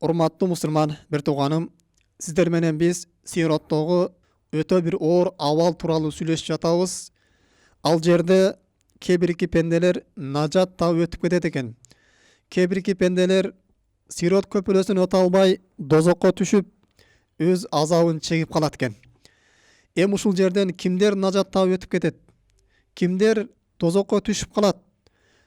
Урматтуу мусулман бир тууганым, сиздер менен биз сираттагы өтө бир оор абал тууралуу сүйлөшүп жатабыз. Ал жерде кээ-бирки пенделер нажат таап өтүп кетет экен. Кээ-бирки пенделер сирот көпүрөсүн өтө албай дозокко түшүп, өз азабын чегип калат экен. Ушул жерден кимдер нажат таап өтүп кетет? Кимдер дозокко түшүп калат?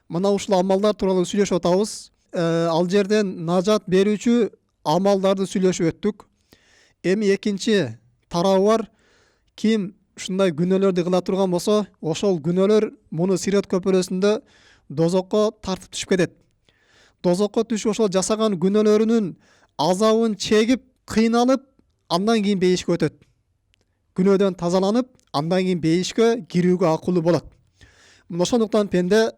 Мына ушул амалдар тууралуу сүйлөшүп атабыз. Ал жерден нажат берүүчү амалдарды сүйлөшүп өттүк. Эми экинчи тарабы бар. Ким ушундай күнөөлөрдү кыла турган болсо, ошол күнөөлөр муну сирот көпүрөсүндө дозокко тартып түшүп кетет. Дозокко түшүп ошол жасаган күнөөлөрүнүн азабын чегип, кыйналып, андан кийин бейишке өтөт. Күнөөдөн тазаланып, андан кийин бейишке кирүүгө акылуу болот. Мына ошондуктан пенде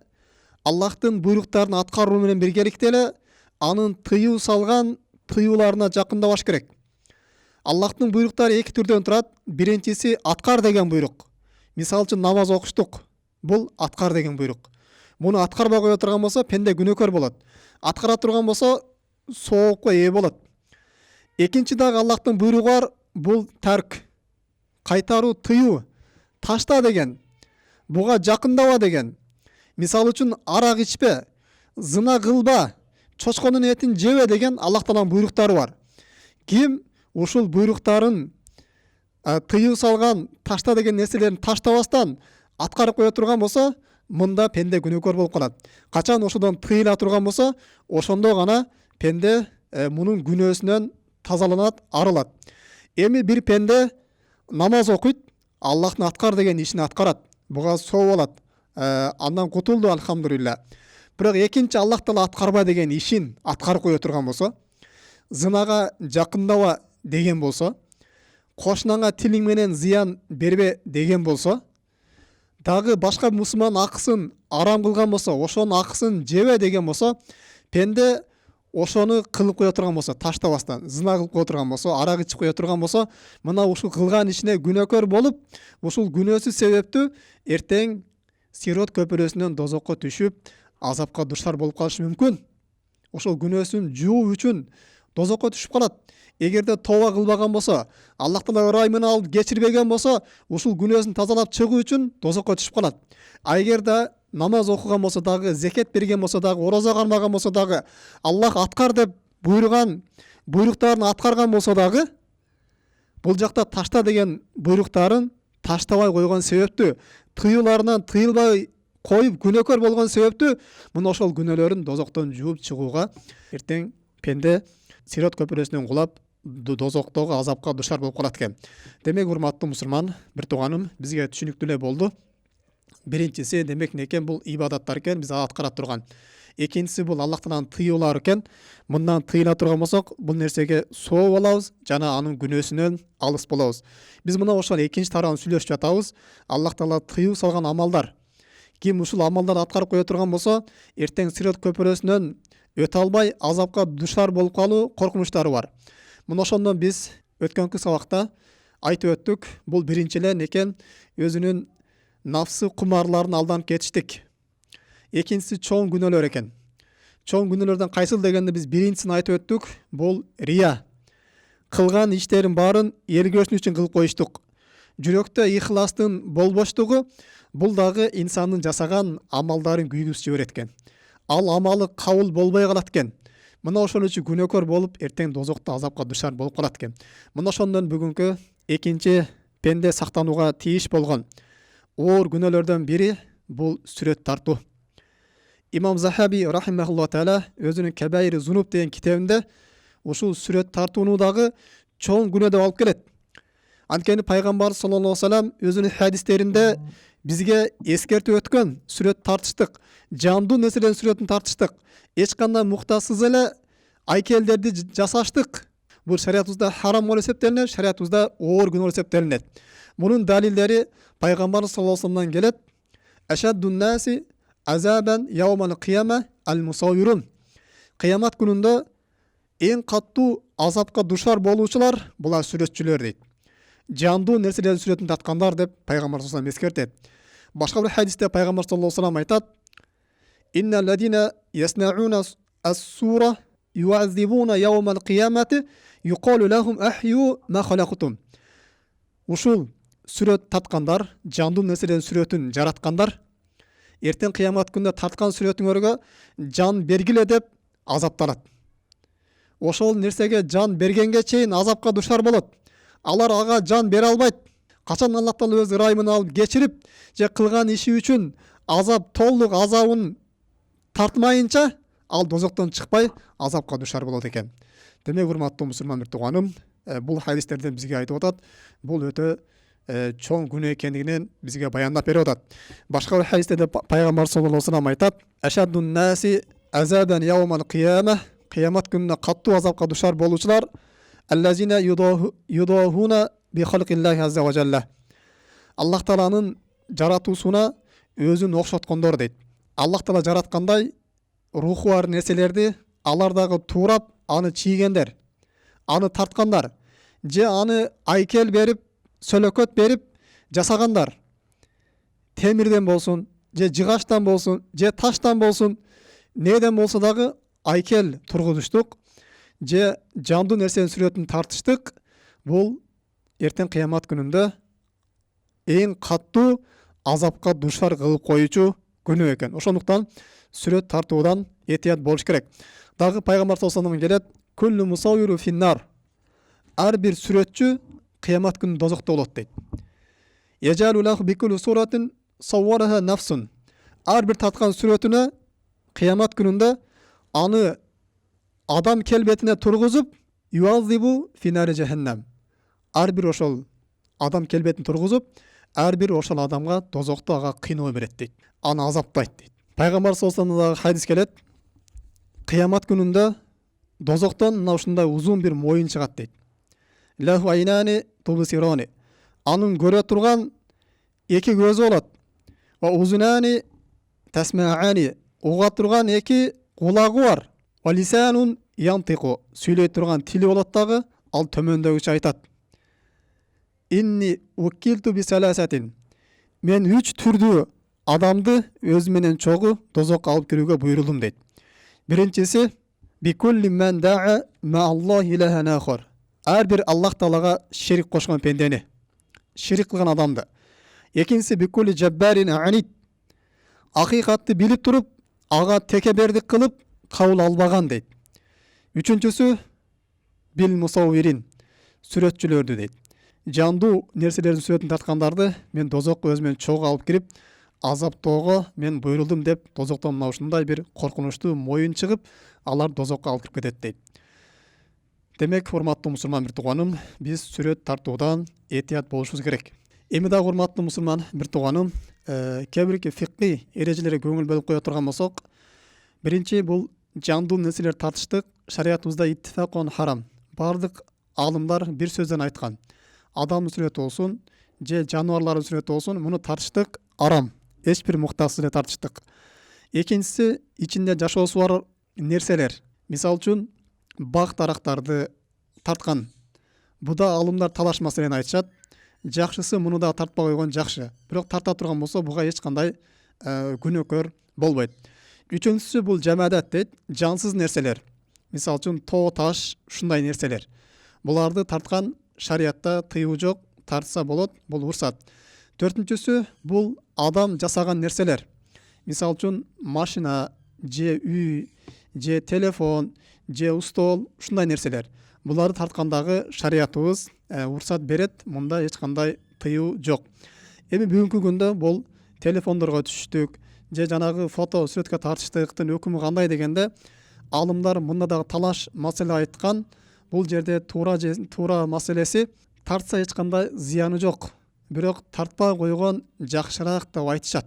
Аллахтын буйруктарын аткаруу менен биргеликте эле анын тыюу салган тыюуларына жакындабаш керек. Аллахтын буйруктары эки түрдөн турат. Биринчиси аткар деген буйрук. Мисалы үчүн намаз окуштук. Бул аткар деген буйрук. Муну аткарбай кое турган болсо пенде күнөөкөр болот. Аткара турган болсо соопко ээ болот. Экинчи дагы Аллахтын буйругу бар. Бул тарк. Кайтаруу, тыюу. Ташта деген. Буга жакындаба деген. Мисалы үчүн арак ичпе, зына кылба, чочконун этин жебе деген Аллах тааланын буйруктары бар. Ким ушул буйруктарын тыюу салган, ташта деген нерселерин таштабастан аткарып кое турган болсо, мында пенде күнөөкөр болуп калат. Качан ошодон тыйыла турган болсо, ошондо гана пенде мунун күнөөсүнөн тазаланат, арылат. Эми бир пенде намаз окуйт, Аллахтын аткар деген ишин аткарат. Буга соо болот. Андан кутулду, алхамдулилла. Бирок экинчи Аллах таала аткарба деген ишин аткарып кое турган болсо, зынага жакындаба деген болсо, кошунаңа тилиң менен зыян бербе деген болсо, дагы башка мусулман акысын арам кылган болсо, ошонун акысын жебе деген болсо, пенде ошону кылып кое турган болсо, таштабастан, зына кылып кое турган болсо, арак ичип кое турган болсо, мына ушул кылган ишине күнөөкөр болуп, ушул күнөөсү себептүү эртең сирот көпүрөсүнөн дозокко түшүп, азапка душар болуп калышы мүмкүн. Ошол күнөөсүн жуу үчүн дозокко түшүп калат. Эгерде тооба кылбаган болсо, Аллах таала ырайымын алып кечирбеген болсо, ушул күнөөсүн тазалап чыгуу үчүн дозокко түшүп калат. Эгерде намаз окуган болсо дагы, зекет берген болсо дагы, орозо кармаган болсо дагы, Аллах аткар деп буйруган буйруктарын аткарган болсо дагы, бул жакта ташта деген буйруктарын таштабай койгон себептүү, тыюуларынан тыйылбай коюп күнөөкөр болгон себептүү, мына ошол күнөөлөрүн дозоктон жууп чыгууга эртең пенде сирот көпүрөсүнөн кулап, дозоктогу азапка душар болуп калат экен. Демек, урматтуу мусулман, бир тууганым, бизге түшүнүктүү эле болду. Биринчиси демек некен, бул ибадаттар экен, биз аткара турган. Экинчиси бул Аллах тааланын тыюулары экен. Мындан тыйыла турган болсок, бул нерсеге соо болобуз жана анын күнөөсүнөн алыс болобуз. Биз мына ошол экинчи тарабын сүйлөшүп жатабыз. Аллах таала тыюу салган амалдар. Ким ушул амалдарды аткарып кое турган болсо, эртең сирот көпүрөсүнөн өтө албай азапка душар болуп калуу коркунучтары бар. Мына ошондон биз өткөнкү сабакта айтып өттүк. Бул биринчи эле некен, өзүнүн нафсы кумарларын алданып кетиштик. Экинчиси чоң күнөөлөр экен. Чоң күнөөлөрдөн кайсыл дегенде биз биринчисин айтып өттүк. Бул рия. Кылган иштерин баарын эл көрсүн үчүн кылып коюштук. Жүрөктө ихластын болбоштугу бул дагы инсандын жасаган амалдарын күйгүзүп жиберет экен. Ал амалы кабыл болбой калат экен. Мына ошол үчүн күнөөкөр болуп, эртең дозокто азапка душар болуп калат экен. Мына ошондон бүгүнкү экинчи пенде сактанууга тийиш болгон оор күнөөлөрдөн бири бул сүрөт тартуу. Имам Захаби рахимахуллаху таала өзүнүн Кабаири Зунуб деген китебинде ушул сүрөт тартууну дагы чоң күнөө деп алып келет. Анткени пайгамбар саллаллаху алейхи ва саллям өзүнүн хадистеринде бизге эскертип өткөн, сүрөт тартыштык, жандуу нерселердин сүрөтүн тартыштык, эч кандай муктасыз эле айкелдерди жасаштык. Бул шариятыбызда харам болуп эсептелинет, шариятыбызда оор күнөө болуп эсептелинет. Мунун далилдери пайгамбар саллаллаху алейхи ва салламдан келет. Ашаддун наси азабан яумал кияма ал-мусаввирун. Кыямат күнүндө эң каттуу азапка душар болуучулар булар сүрөтчүлөр дейт. Жандуу нерселердин сүрөтүн тарткандар деп пайгамбар саллаллаху алейхи ва саллям эскертет. Башка бир хадисте пайгамбар саллаллаху алейхи ва саллям айтат: "Инна ладина яснауна ас-сура yu'azzibuna yawmal qiyamati yuqalu lahum ahyu ma khalaqtum. Ушул сүрөт таткандар, жандуу нерселердин сүрөтүн жараткандар, эртең кыямат күндө тарткан сүрөтүңөргө жан бергиле деп азапталат. Ошол нерсеге жан бергенге чейин азапка душар болот. Алар ага жан бере албайт. Качан Аллах Таала өз ырайымын алып кечирип, же кылган иши үчүн азап толук азабын тартмайынча, ал дозоктон чыкпай азапка душар болот экен. Демек, урматтуу мусулман бир тууганым, бул хадистерден бизге айтып атат, бул өтө чоң күнөө экендигинен бизге баяндап берип атат. Башка бир хадисте пайгамбар саллаллаху алейхи ва саллям айтат: "Ашаддун наси азабан яумал кыяма", кыямат күнүнө каттуу азапка душар болуучулар аллазина юдахуна би халқиллахи азза ва жалла. Аллах Тааланын жаратуусуна өзүн окшоткондор дейт. Аллах Таала жараткандай руху бар нерселерди алар дагы туурап, аны чийгендер, аны тарткандар, же аны айкел берип, сөлөкөт берип жасагандар. Темирден болсун, же жыгачтан болсун, же таштан болсун, неден болсо дагы айкел тургузуштук, же жандуу нерсенин сүрөтүн тартыштык. Бул эртең кыямат күнүндө эң каттуу азапка душар кылып коюучу күнөө экен. Ошондуктан сүрөт тартуудан этият болуш керек. Дагы пайгамбар саллаллаху алейхи ва саллям келет: "Куллу мусаввиру финнар", ар бир сүрөтчү кыямат күнү дозокто болот дейт. "Яжалу лаху бикулли суратин саввараха нафсун", ар бир тарткан сүрөтүнө кыямат күнүндө аны адам келбетине тургузуп, юазибу финари жаханнам, ар бир ошол адам келбетин тургузуп, ар бир ошол адамга дозокто ага кыйноо берет дейт, аны азаптайт дейт. Пайгамбар саллаллаху алейхи ва саллямдан хадис келет: кыямат күнүндө дозоктон мына ушундай узун бир моюн чыгат дейт. Лаху айнани тубсирони, анын көрө турган эки көзү болот. Ва узунани тасмаани, уга турган эки кулагы бар. Ва лисанун янтику, сүйлөй турган тили болот дагы, ал төмөндөгүчө айтат: инни укилту би саласатин, мен 3 түрдүү адамды өзү менен чогуу дозокко алып кирүүгө буйрулдум дейт. Биринчиси бикулли мен да'a ма Аллах илахан ахар, ар бир Аллах Таалага шерик кошкон пендени, шерик кылган адамды. Экинчиси бикулли жаббарин анид, акыйкатты билип туруп, ага текебердик кылып кабыл албаган дейт. Үчүнчүсү бил мусаввирин, сүрөтчүлөрдү дейт. Жандуу нерселердин сүрөтүн тарткандарды мен дозокко өзүмөн чогуу алып кирип азаптоого мен буйрулдум деп, дозоктон мына ушундай бир коркунучтуу моюн чыгып, алар дозокко алып кирип кетет дейт. Демек, урматтуу мусулман бир тууганым, биз сүрөт тартуудан этият болушубуз керек. Эми дагы урматтуу мусулман бир тууганым, кээ бирки фикый эрежелерге көңүл бөлүп кое турган болсок, биринчи бул жандуу нерселер тартыштык шариятыбызда иттифакон харам. Бардык алымдар бир сөздөн айткан: адамдын сүрөтү болсун, же жаныбарлардын сүрөтү болсун, муну тартыштык арам. Эч бир муктасыз эле тартыштык. Экинчиси, ичинде жашоосу бар нерселер. Мисалы үчүн бак дарактарды тарткан. Буда алымдар талаш маселени айтышат. Жакшысы муну да тартпай койгон жакшы. Бирок тарта турган болсо буга эч кандай күнөөкөр болбойт. Үчүнчүсү бул жамадат дейт, жансыз нерселер. Мисалы үчүн тоо, таш, ушундай нерселер. Буларды тарткан шариятта тыюу жок, тартса болот, бул урсат. Төртүнчүсү бул адам жасаган нерселер. Мисалы үчүн машина, же үй, же телефон, же устол, ушундай нерселер. Буларды тарткандагы шариятыбыз урсат берет, мында эч кандай тыюу жок. Эми бүгүнкү күндө бул телефондорго түштүк, же жанагы фото сүрөткө тартыштыктын өкүмү кандай дегенде, алымдар мында дагы талаш маселе айткан. Бул жерде туура маселеси, тартса эч кандай зыяны жок, бирок тартпай койгон жакшыраак деп айтышат.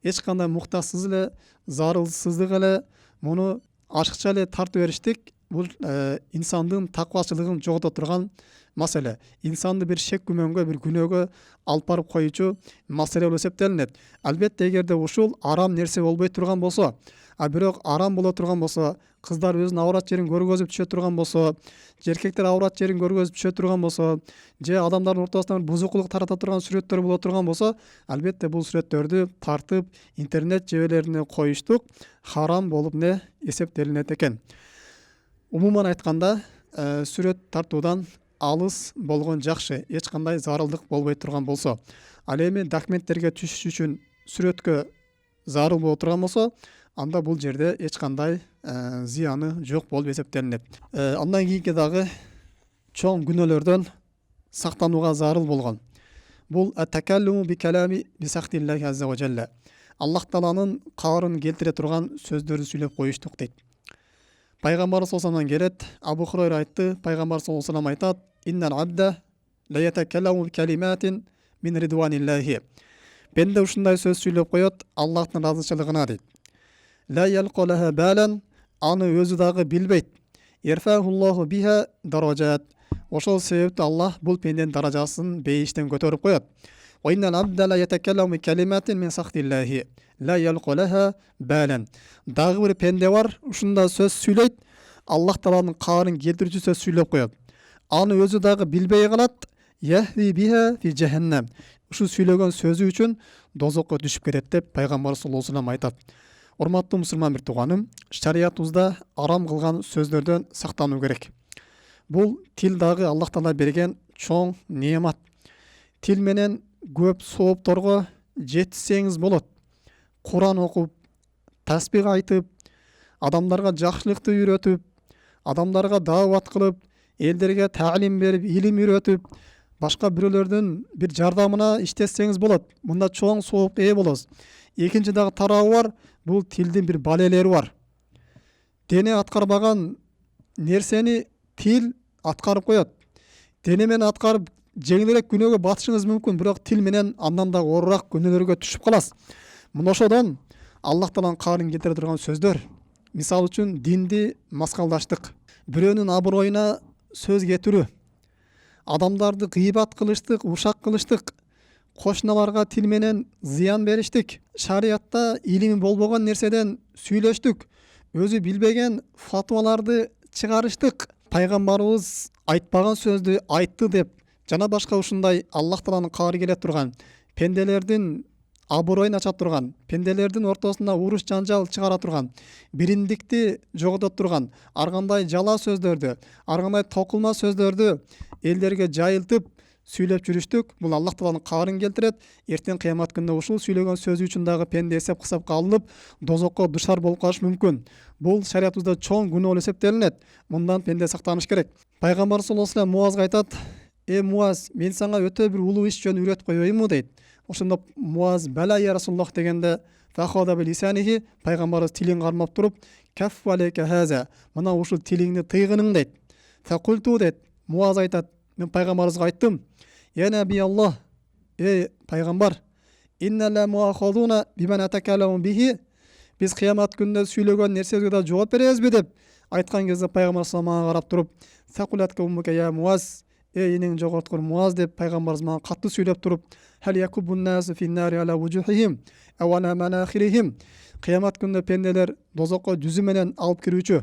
Эч кандай муктасыз эле, зарылсыздык эле муну ашыкча эле тартып бериштик. Бул инсандын таквачылыгын жогото турган маселе. Инсанды бир шек күмөнгө, бир күнөөгө алып барып коюучу маселе болуп эсептелинет. Албетте, эгерде ушул арам нерсе болбой турган болсо, бирок арам боло турган болсо, кыздар өзүнүн аврат жерин көргөзүп түшө турган болсо, же эркектер аврат жерин көргөзүп түшө турган болсо, же адамдардын ортосунда бузукулук тарата турган сүрөттөр боло турган болсо, албетте бул сүрөттөрдү тартып интернет жебелерине коюштук харам болуп эсептелинет экен. Умуман айтканда, сүрөт тартуудан алыс болгон жакшы, эч кандай зарылдык болбой турган болсо. Ал эми документтерге түшүш үчүн сүрөткө зарыл боло турган болсо, анда бул жерде эч кандай зыяны жок болуп эсептелинет. Андан кийинки дагы чоң күнөөлөрдөн сактанууга зарыл болгон. Бул ат-такаллуму би калами би сахтиллахи азза ва жалла. Аллах Тааланын каарын келтире турган сөздөрдү сүйлөп коюштук дейт. Пайгамбар саллаллаху алейхи келет, Абу Хурайра айтты, пайгамбар саллаллаху алейхи айтат: "Иннал абда ла ятакалламу би калиматин мин ридваниллахи." Пенде ушундай сөз сүйлөп коет Аллахтын разычылыгына дейт. Ла ялқалаха балан, аны өзү дагы билбейт. Ярфахуллаху биха даражат. Ошол себептен Аллах бул пенденин даражасын бейиштен көтөрүп коет. Ва иннал абда ла ятакалламу би калиматин мин сахтиллахи ла ялқалаха балан. Дагы бир пенде бар, ушундай сөз сүйлөйт, Аллах Тааланын каарын келтирүүчү сөз сүйлөп коет. Аны өзү дагы билбей калат. Яхви биха фи жаханнам. Ушу сүйлөгөн сөзү үчүн дозокко түшүп кетет деп пайгамбар саллаллаху алейхи айтат. Урматтуу мусулман бир тууганым, шариятыбызда арам кылган сөздөрдөн сактануу керек. Бул тил дагы Аллах Таала берген чоң неемат. Тил менен көп соопторго жетишсеңиз болот. Куран окуп, тасбих айтып, адамдарга жакшылыкты үйрөтүп, адамдарга даават кылып, элдерге таалим берип, илим үйрөтүп, башка бирөөлөрдүн бир жардамына иштесеңиз болот. Мында чоң соопко ээ болосуз. Экинчи дагы тарабы бар, бул тилдин бир балелери бар. Дене аткарбаган нерсени тил аткарып коет. Дене менен аткарып жеңилирээк күнөөгө батышыңыз мүмкүн, бирок тил менен андан да оорураак күнөөлөргө түшүп каласыз. Мына ошодон Аллах Тааланын каарын келтире турган сөздөр. Мисалы үчүн динди маскалдаштык, бирөөнүн абыройуна сөз кетирүү, адамдарды гыйбат кылыштык, ушак кылыштык, кошуналарга тил менен зыян бериштик, шариятта илими болбогон нерседен сүйлөштүк, өзү билбеген фатваларды чыгарыштык, пайгамбарыбыз айтпаган сөздү айтты деп жана башка ушундай Аллах Тааланын каары келе турган, пенделердин абыройун ача турган, пенделердин ортосунда уруш жанжал чыгара турган, бириндикти жогото турган ар кандай жала сөздөрдү, ар кандай токулма сөздөрдү элдерге жайылтып сүйлөп жүрүштүк. Бул Аллах Тааланын каарын келтирет. Эртең кыямат күнүндө ушул сүйлөгөн сөзү үчүн дагы пенде эсеп кысапка алынып, дозокко душар болуп калышы мүмкүн. Бул шариятыбызда чоң күнөө болуп эсептелинет. Мындан пенде сактаныш керек. Пайгамбар саллаллаху алейхи Муазга айтат: "Э Муаз, мен сага өтө бир улуу иш жөнүн үйрөтүп койбоймунбу?" дейт. Ошондо Муаз "Бала я Расулуллах" дегенде, фахада билисанихи, пайгамбарыбыз тилин кармап туруп, "Кафф алейка хаза", мына ушул тилиңди тыйгының дейт. Факульту дейт. Муаз айтат: "Мен пайгамбарыбызга айттым: Я наби Аллах, пайгамбар, инна ла муахадуна биман атакалламу бихи, биз кыямат күнүндө сүйлөгөн нерсебизге да жооп беребизби?" деп айткан кезде пайгамбар мага карап туруп, "Сакулатка уммука я Муаз", энең жогорткур Муаз деп пайгамбарыбыз мага катты сүйлөп туруп, "Хал якубун насу финнари ала вужухихим ав ала манахирихим", кыямат күнүндө пенделер дозокко жүзү менен алып кирүүчү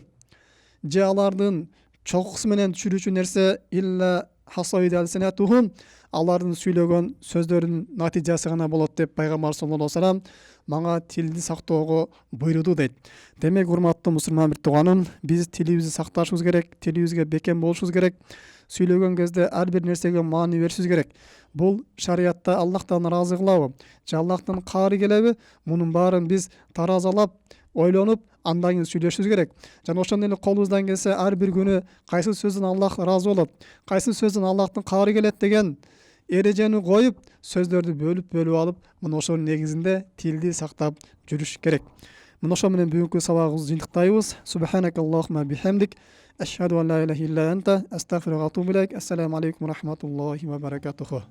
же алардын чокусу менен түшүрүүчү нерсе илла хасайд алсинатухум, алардын сүйлөгөн сөздөрүнүн натыйжасы гана болот деп пайгамбар саллаллаху алейхи вассалам мага тилди сактоого буйруду дейт. Демек, урматтуу мусулман бир тууганым, биз тилибизди сакташыбыз керек, тилибизге бекем болушубуз керек. Сүйлөгөн кезде ар бир нерсеге маани беришибиз керек. Бул шариятта Аллахтан ыраазы кылабы же Аллахтан каары келеби? Мунун баарын биз таразалап, ойлонуп, андан кийин сүйлөшүбүз керек. Жана ошондой эле колубуздан келсе ар бир күнү кайсы сөздөн Аллах ыраазы болот, кайсы сөздөн Аллахтын каары келет деген эрежени коюп, сөздөрдү бөлүп алып, мына ошонун негизинде тилди сактап жүрүш керек. Мына ошо менен бүгүнкү сабагыбызды жыйынтыктайбыз. Субханакаллахумма бихамдик, ашхаду ан ла илаха илля анта, астагфирука ва атубу илейк. Ассаламу алейкум ва рахматуллахи ва баракатуху.